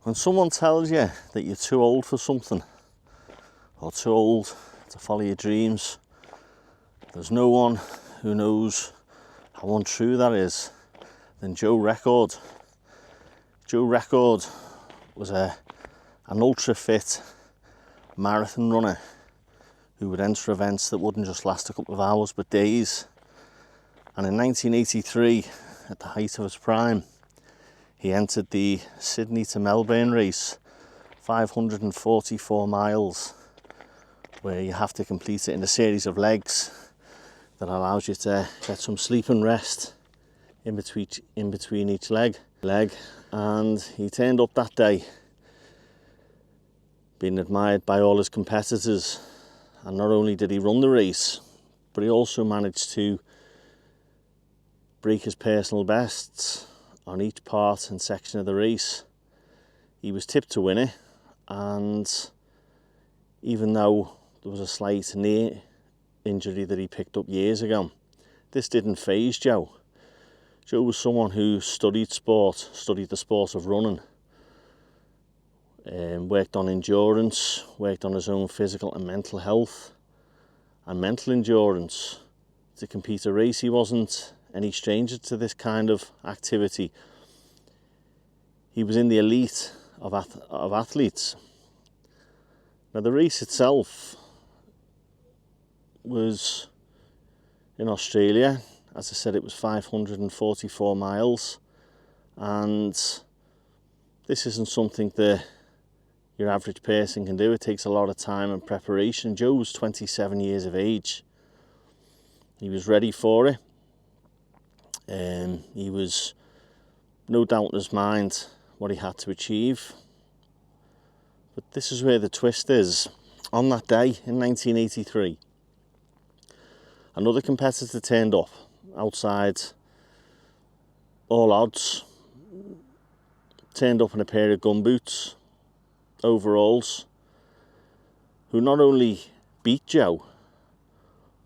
When someone tells you that you're too old for something, or too old to follow your dreams, there's no one who knows how untrue that is than Joe Record. Joe Record was an ultra fit marathon runner who would enter events that wouldn't just last a couple of hours but days. And in 1983, at the height of his prime, he entered the Sydney to Melbourne race, 544 miles, where you have to complete it in a series of legs that allows you to get some sleep and rest in between each leg. And he turned up that day being admired by all his competitors, and not only did he run the race, but he also managed to break his personal bests on each part and section of the race. He was tipped to win it, and even though there was a slight knee injury that he picked up years ago, this didn't faze Joe. Joe was someone who studied the sport of running, worked on endurance, worked on his own physical and mental health and mental endurance to compete a race. He wasn't any stranger to this kind of activity. He was in the elite of athletes. Now, the race itself was in Australia. As I said, it was 544 miles, and this isn't something that your average person can do. It takes a lot of time and preparation. Joe was 27 years of age. He was ready for it. He was no doubt in his mind what he had to achieve. But this is where the twist is. On that day in 1983, another competitor turned up outside all odds, turned up in a pair of gumboots, overalls, who not only beat Joe,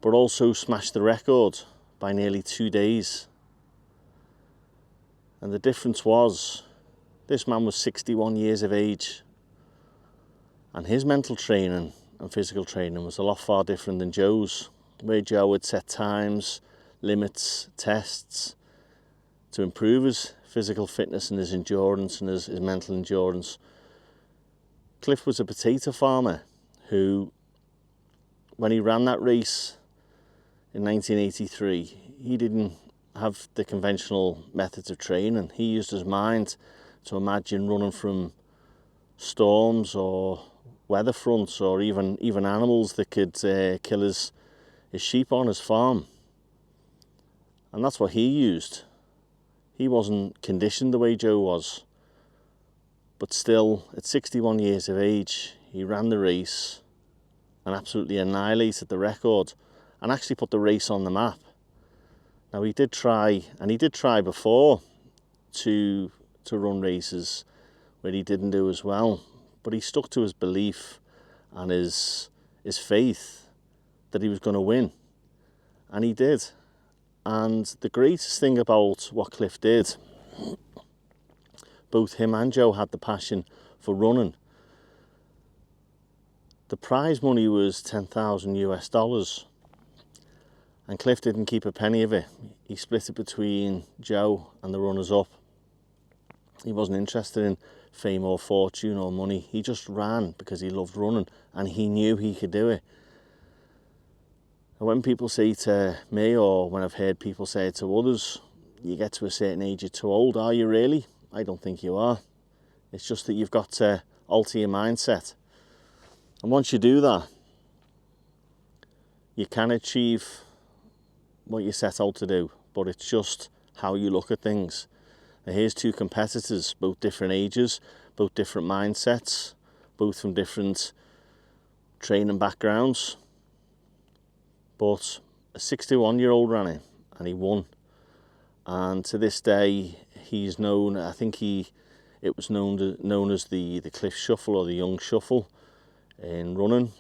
but also smashed the record by nearly 2 days. And the difference was, this man was 61 years of age, and his mental training and physical training was a lot far different than Joe's, where Joe had set times, limits, tests to improve his physical fitness and his endurance and his mental endurance. Cliff was a potato farmer who, when he ran that race in 1983, he didn't have the conventional methods of training. He used his mind to imagine running from storms or weather fronts, or even animals that could kill his sheep on his farm. And that's what he used. He wasn't conditioned the way Joe was, but still, at 61 years of age, he ran the race and absolutely annihilated the record, and actually put the race on the map. Now, he did try before to run races where he didn't do as well, but he stuck to his belief and his faith that he was going to win, and he did. And the greatest thing about what Cliff did, both him and Joe had the passion for running. The prize money was $10,000 US, and Cliff didn't keep a penny of it. He split it between Joe and the runners-up. He wasn't interested in fame or fortune or money. He just ran because he loved running, and he knew he could do it. And when people say to me, or when I've heard people say it to others, you get to a certain age, you're too old. Are you really? I don't think you are. It's just that you've got to alter your mindset. And once you do that, you can achieve what you set out to do, but it's just how you look at things. Now, here's two competitors, both different ages, both different mindsets, both from different training backgrounds. But a 61-year-old ran it, and he won. And to this day, he's known, I think it was known as the Cliff Shuffle, or the Young Shuffle in running.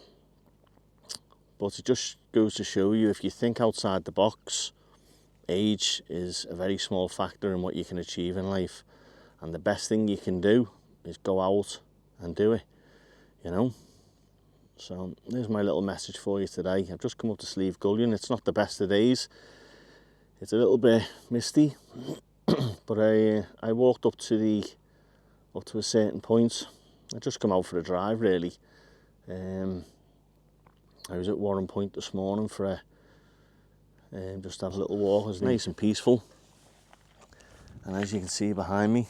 But it just goes to show you, if you think outside the box, age is a very small factor in what you can achieve in life. And the best thing you can do is go out and do it, you know. So there's my little message for you today. I've just come up to Sleeve Gullion. It's not the best of days. It's a little bit misty, but I walked up to a certain point. I just come out for a drive really. I was at Warren Point this morning for just had a little walk. It was nice and peaceful. And as you can see behind me,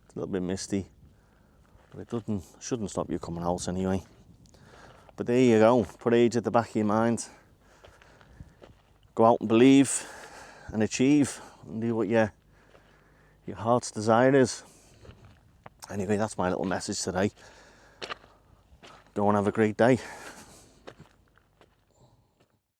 it's a little bit misty, but it shouldn't stop you coming out anyway. But there you go, put age at the back of your mind. Go out and believe and achieve and do what your heart's desire is. Anyway, that's my little message today. Go and have a great day.